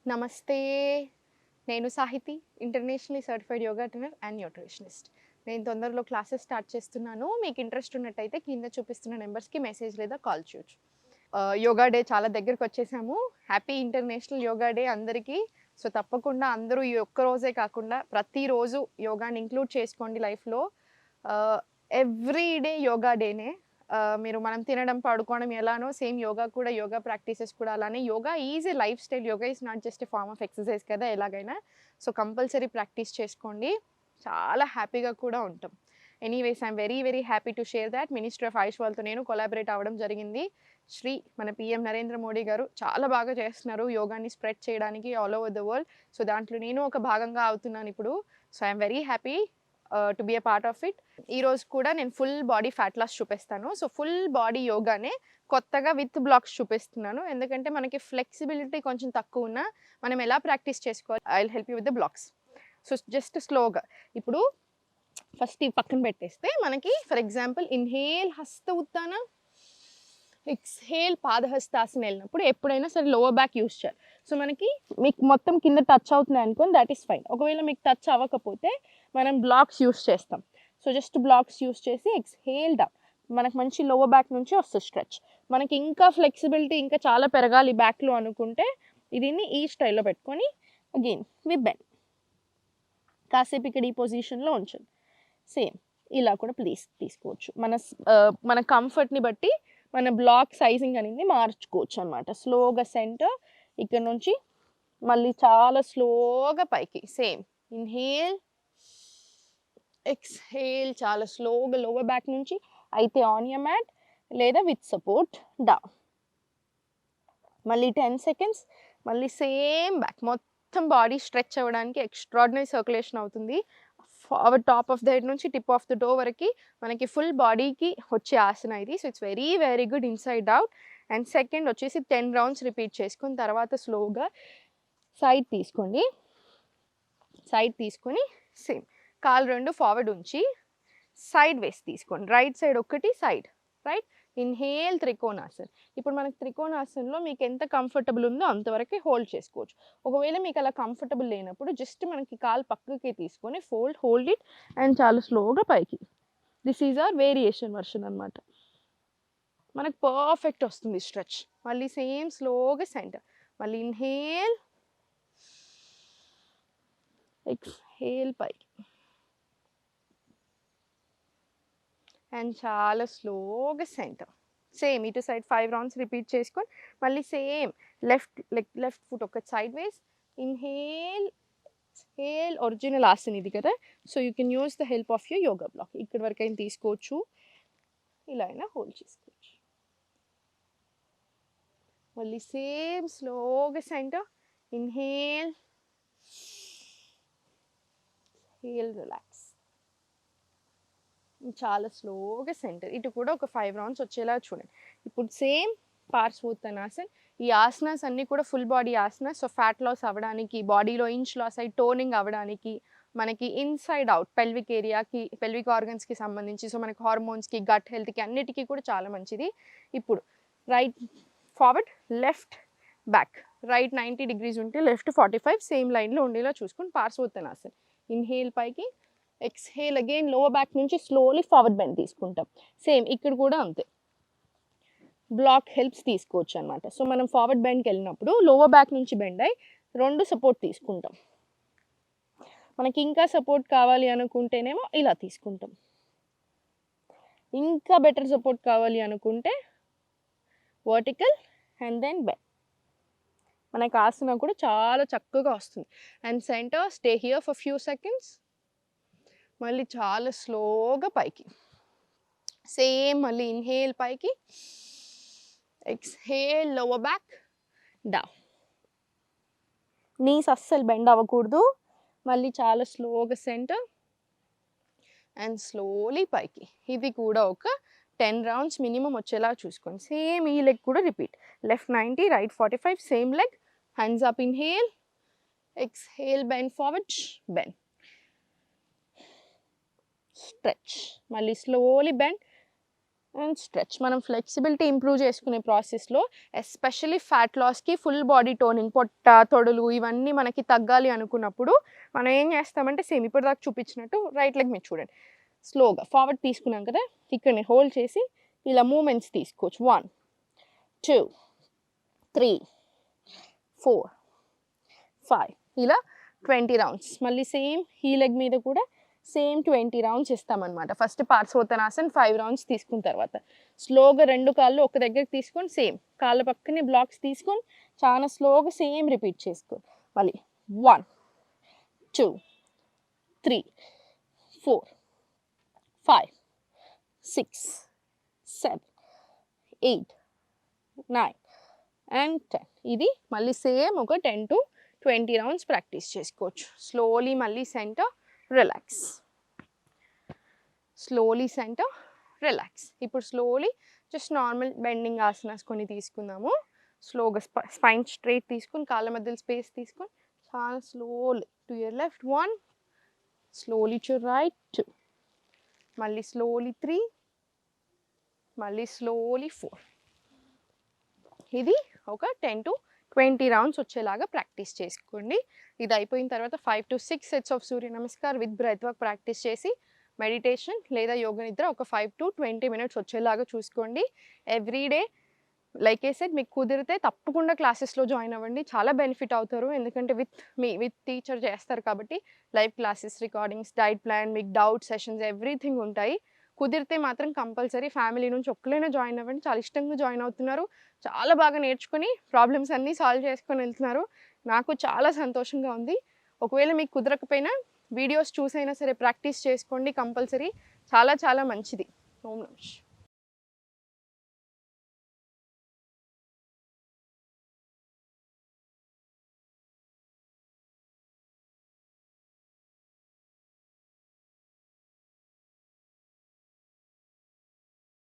నమస్తే. నేను Sahiti, internationally certified yoga trainer and nutritionist. నేను తొందరలో క్లాసెస్ స్టార్ట్ చేస్తున్నాను. మీకు ఇంట్రెస్ట్ ఉన్నట్టయితే కింద చూపిస్తున్న నెంబర్స్కి మెసేజ్ లేదా కాల్ చేయొచ్చు. యోగా డే చాలా దగ్గరికి వచ్చేసాము. హ్యాపీ ఇంటర్నేషనల్ యోగా డే అందరికీ. సో తప్పకుండా అందరూ ఈ ఒక్క రోజే కాకుండా ప్రతిరోజు యోగాని ఇంక్లూడ్ చేసుకోండి లైఫ్లో. ఎవ్రీ డే యోగా డేనే. మీరు మనం తినడం పడుకోవడం ఎలానో సేమ్ యోగా కూడా, యోగా ప్రాక్టీసెస్ కూడా అలానే. Yoga is a lifestyle. Yoga is not just a form of exercise కదా ఎలాగైనా. సో కంపల్సరీ ప్రాక్టీస్ చేసుకోండి, చాలా హ్యాపీగా కూడా ఉంటాం. Anyways I am very very happy to share that ministry of Ayush వాళ్ళతో నేను కొలాబరేట్ అవ్వడం జరిగింది. మన పిఎం నరేంద్ర మోడీ గారు చాలా బాగా చేస్తున్నారు యోగాని స్ప్రెడ్ చేయడానికి all over the world. So దాంట్లో నేను ఒక భాగంగా అవుతున్నాను ఇప్పుడు. So I'm very happy to be a part of it. ఈరోజు కూడా నేను ఫుల్ బాడీ ఫ్యాట్ లాస్ చూపిస్తాను. సో ఫుల్ బాడీ యోగానే కొత్తగా విత్ బ్లాక్స్ చూపిస్తున్నాను, ఎందుకంటే మనకి ఫ్లెక్సిబిలిటీ కొంచెం తక్కువ ఉన్నా మనం ఎలా ప్రాక్టీస్ చేసుకోవాలి. I will help you with the blocks. So just స్లోగా ఇప్పుడు ఫస్ట్ ఈ పక్కన పెట్టేస్తే మనకి ఫర్ ఎగ్జాంపుల్ ఇన్హేల్ హస్త ఉత్తాన, ఎక్స్హేల్ పాదహస్తాసన వెళ్ళినప్పుడు ఎప్పుడైనా సరే లోవర్ బ్యాక్ యూస్ చేయాలి. సో మనకి మీకు మొత్తం కింద టచ్ అవుతుంది అనుకోని దట్ ఈస్ ఫైన్. ఒకవేళ మీకు టచ్ అవ్వకపోతే మనం బ్లాక్స్ యూస్ చేస్తాం. సో జస్ట్ బ్లాక్స్ యూస్ చేసి ఎక్స్హేల్ డౌన్, మనకు మంచి లోవర్ బ్యాక్ నుంచి వస్తుంది స్ట్రెచ్. మనకి ఇంకా ఫ్లెక్సిబిలిటీ ఇంకా చాలా పెరగాలి బ్యాక్లో అనుకుంటే దీన్ని ఈ స్టైల్లో పెట్టుకొని అగైన్ వి బెండ్, కాసేపు ఇక్కడ ఈ పొజిషన్లో ఉంచండి. సేమ్ ఇలా కూడా ప్లీజ్ తీసుకోవచ్చు. మన కంఫర్ట్ని బట్టి మన బ్లాక్ సైజింగ్ అనేది మార్చుకోవచ్చు అనమాట. స్లోగా సెంటర్ ఇక్కడ నుంచి మళ్ళీ చాలా స్లోగా పైకి. సేమ్ ఇన్హేల్ ఎక్స్హేల్, చాలా స్లోగా లోవర్ బ్యాక్ నుంచి అయితే ఆన్ యర్ మ్యాట్ లేదా విత్ సపోర్ట్ డౌన్. మళ్ళీ 10 సెకండ్స్. మళ్ళీ సేమ్ బ్యాక్ మొత్తం బాడీ స్ట్రెచ్ అవ్వడానికి ఎక్స్ట్రాడినరీ సర్క్యులేషన్ అవుతుంది. Forward top of the head నుంచి టిప్ ఆఫ్ ద టో వరకు మనకి ఫుల్ బాడీకి వచ్చే ఆసన ఇది. So it's very very good inside out. And second వచ్చేసి 10 రౌండ్స్ రిపీట్ చేసుకుని తర్వాత స్లోగా సైడ్ తీసుకోండి. సైడ్ తీసుకొని సేమ్ కాలు రెండు ఫార్వర్డ్ ఉంచి సైడ్ వేసి తీసుకోండి. రైట్ సైడ్ ఒకటి సైడ్ రైట్. ఇన్హేల్ త్రికోణాసన్. ఇప్పుడు మనకి త్రికోణాసన్లో మీకు ఎంత కంఫర్టబుల్ ఉందో అంతవరకు హోల్డ్ చేసుకోవచ్చు. ఒకవేళ మీకు అలా కంఫర్టబుల్ లేనప్పుడు జస్ట్ మనకి కాలు పక్కకి తీసుకొని హోల్డ్ ఇట్ అండ్ చాలా స్లోగా పైకి. This is our variation version అనమాట. మనకు పర్ఫెక్ట్ వస్తుంది స్ట్రెచ్. మళ్ళీ సేమ్ స్లోగా సెంటర్. మళ్ళీ ఇన్హేల్ ఎక్స్హేల్ పైకి అండ్ చాలా స్లోగా సెంటర్. సేమ్ ఇటు సైడ్ 5 రౌండ్స్ రిపీట్ చేసుకొని మళ్ళీ సేమ్ లెఫ్ట్ ఫుట్ ఒక sideways. Inhale exhale. Original asan ఇది కదా. So you can use the help of your yoga block. ఇక్కడ వరకు అయినా తీసుకోవచ్చు, ఇలా అయినా హోల్డ్ చేసుకోవచ్చు. మళ్ళీ సేమ్ స్లోగా సెంటర్. Inhale heal relax. చాలా స్లోగా సెంటర్. ఇటు కూడా ఒక 5 రౌండ్స్ వచ్చేలా చూడండి. ఇప్పుడు సేమ్ పార్శ్వోత్తనాసన్. ఈ ఆసనాస్ అన్నీ కూడా full body asanas. So fat loss అవ్వడానికి, బాడీలో ఇంచ్ లాస్ అయ్యి టోనింగ్ అవ్వడానికి, మనకి ఇన్సైడ్ అవుట్ పెల్విక్ ఏరియాకి, పెల్విక్ ఆర్గన్స్కి సంబంధించి, సో మనకి హార్మోన్స్కి, గట్ హెల్త్కి అన్నిటికీ కూడా చాలా మంచిది. ఇప్పుడు write forward, left back. Right 90 degrees ఉంటే లెఫ్ట్ 45 సేమ్ లైన్లో ఉండేలా చూసుకొని పార్శ్వోత్తనాసన్. ఇన్హేల్ పైకి, ఎక్స్హేల్ అగైన్ లోవర్ బ్యాక్ నుంచి స్లోలీ ఫార్వర్డ్ బెండ్ తీసుకుంటాం. సేమ్ ఇక్కడ కూడా అంతే. బ్లాక్ హెల్ప్స్ తీసుకోవచ్చు అనమాట. సో మనం ఫార్వర్డ్ బెండ్కి వెళ్ళినప్పుడు లోవర్ బ్యాక్ నుంచి బెండ్ అయ్యి 2 సపోర్ట్ తీసుకుంటాం. మనకి ఇంకా సపోర్ట్ కావాలి అనుకుంటేనేమో ఇలా తీసుకుంటాం. ఇంకా బెటర్ సపోర్ట్ కావాలి అనుకుంటే వర్టికల్ అండ్ దెన్ బెండ్. మనకు ఆసన కూడా చాలా చక్కగా వస్తుంది. And centre stay here for few seconds. మళ్ళీ చాలా స్లోగా పైకి. సేమ్ మళ్ళీ ఇన్హేల్ పైకి, exhale lower back down. Knees అస్సలు బెండ్ అవ్వకూడదు. మళ్ళీ చాలా స్లోగా సెంటర్ అండ్ స్లోలీ పైకి. ఇది కూడా ఒక 10 రౌండ్స్ మినిమం వచ్చేలా చూసుకోండి. సేమ్ ఈ లెగ్ కూడా repeat. Left 90, right 45, same leg. Hands up, inhale, exhale, bend forward, bend, stretch. మళ్ళీ స్లోలీ బెండ్ అండ్ స్ట్రెచ్. మనం ఫ్లెక్సిబిలిటీ ఇంప్రూవ్ చేసుకునే ప్రాసెస్లో ఎస్పెషల్లీ ఫ్యాట్ లాస్కి ఫుల్ బాడీ టోనింగ్, పొట్ట తొడలు ఇవన్నీ మనకి తగ్గాలి అనుకున్నప్పుడు మనం ఏం చేస్తామంటే సేమ్ ఇప్పుడు దాకా చూపించినట్టు రైట్ లెగ్ మీద చూడండి, స్లోగా ఫార్వర్డ్ తీసుకున్నాం కదా, ఇక్కడనే హోల్డ్ చేసి ఇలా మూమెంట్స్ తీసుకోవచ్చు. 1 2 3 4 5 ఇలా 20 రౌండ్స్. మళ్ళీ సేమ్ ఈ లెగ్ మీద కూడా సేమ్ 20 రౌండ్స్ ఇస్తామన్నమాట. ఫస్ట్ పార్శ్వోత్తనాసన్ 5 రౌండ్స్ తీసుకున్న తర్వాత స్లోగా 2 కాళ్ళు ఒక దగ్గరికి తీసుకొని సేమ్ కాళ్ళ పక్కనే బ్లాక్స్ తీసుకొని చాలా స్లోగా సేమ్ రిపీట్ చేసుకోండి. మళ్ళీ 1 2 3 4 5 6 7 8 9 and 10. ఇది మళ్ళీ సేమ్ ఒక 10 to 20 రౌండ్స్ ప్రాక్టీస్ చేసుకోవచ్చు. స్లోలీ మళ్ళీ center, relax, slowly center, relax. ఇప్పుడు slowly just normal bending asanas కొన్ని తీసుకుందాము. స్లోగా స్పైన్ స్ట్రైట్ తీసుకుని కాళ్ళ మధ్యలో స్పేస్ తీసుకొని చాలా slowly to your left 1, slowly to right 2, మళ్ళీ స్లోలీ 3, మళ్ళీ స్లోలీ 4. ఇది ఒక 10 to 20 రౌండ్స్ వచ్చేలాగా ప్రాక్టీస్ చేసుకోండి. ఇది అయిపోయిన తర్వాత 5 to 6 sets of Surya Namaskar with breath work practice చేసి మెడిటేషన్ లేదా యోగ నిద్ర ఒక 5 to 20 మినిట్స్ వచ్చేలాగా చూసుకోండి. ఎవ్రీడే లైక్ ఏ సెడ్ మీకు కుదిరితే తప్పకుండా క్లాసెస్లో జాయిన్ అవ్వండి, చాలా బెనిఫిట్ అవుతారు. ఎందుకంటే విత్ టీచర్ చేస్తారు కాబట్టి live classes, recordings, diet plan, మీకు డౌట్ సెషన్స్ ఎవ్రీథింగ్ ఉంటాయి. కుదిరితే మాత్రం కంపల్సరీ ఫ్యామిలీ నుంచి ఒక్కలైనా జాయిన్ అవ్వండి. చాలా ఇష్టంగా జాయిన్ అవుతున్నారు, చాలా బాగా నేర్చుకొని ప్రాబ్లమ్స్ అన్నీ సాల్వ్ చేసుకొని వెళ్తున్నారు. నాకు చాలా సంతోషంగా ఉంది. ఒకవేళ మీకు కుదరకపోయినా వీడియోస్ చూసైనా సరే ప్రాక్టీస్ చేసుకోండి కంపల్సరీ, చాలా చాలా మంచిది. ఓం నమః.